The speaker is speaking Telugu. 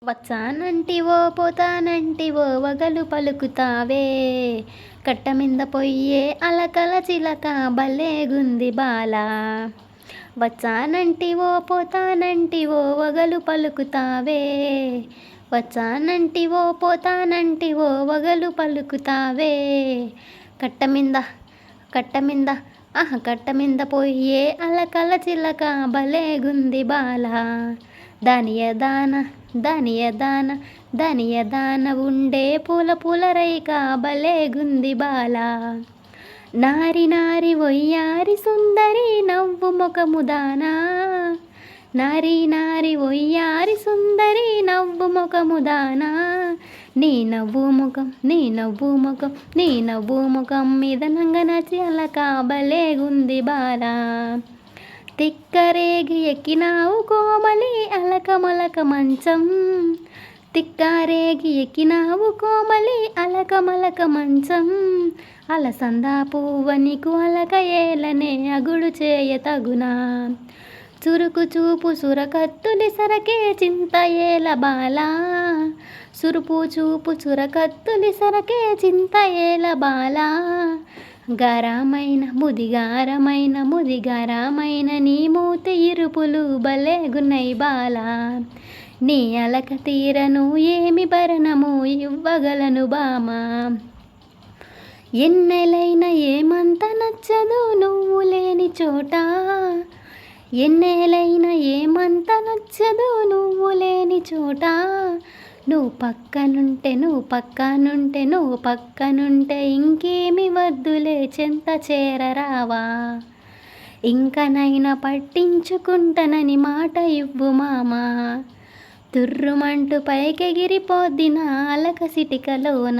వచ్చానంటివో పోతానంటివో వగలు పలుకుతావే, కట్టమింద పొయ్యే అలకల చిలక భలేగుంది బాల. వచ్చానంటివో పోతానంటివో వగలు పలుకుతావే, వచ్చానంటివో పోతానంటివో వగలు పలుకుతావే, కట్టమింద కట్టమింద కట్టమింద పొయ్యే అలకల చిలక భలేగుంది బాల. దానియదాన దానియదాన దానియదాన ఉండే పూల పూల రైక భలేగుంది బాల. నారి నారి ఒయ్యారి సుందరి నవ్వు ముఖము దానా, నారి నారి ఒయ్యారి సుందరి నవ్వు ముఖము దానా, నీ నవ్వు ముఖం నీ నవ్వు ముఖం నీ నవ్వు ముఖం మీద నంగనచి అలక భలేగుంది బాల. తిక్కరేగి ఎక్కినావు కోమలి అలకమలక మంచం, తిక్కారేగి ఎక్కినావు కోమలి అలకమలక మంచం, అలసందా పువ్వ నీకు అలక ఏలనే అగుడు చేయ తగునా, చురుకు చూపు సురకత్తులి సరకే చింత ఏల బాల, సురుపు చూపు చురకత్తులి సరకే చింత ఏల బాల. గారమైన ముదిగారమైన ముదిగారమైన నీ మూతి ఇరుపులు భలేగున్నై బాల. నీ అలక తీరను ఏమి భరణము ఇవ్వగలను బామా, ఎన్నెలైన ఏమంత నచ్చదు నువ్వు లేని చోట, ఎన్నేలైన ఏమంత నచ్చదు నువ్వు లేని చోట, నువ్వు పక్కనుంటే నువ్వు పక్కనుంటే నువ్వు పక్కనుంటే ఇంకేమి వద్దులే చెంత చేరరావా, ఇంకనైనా పట్టించుకుంటానని మాట ఇవ్వు మామా. తుర్రుమంటూ పైకెగిరిపోద్ది నా అలక సిటికలోన.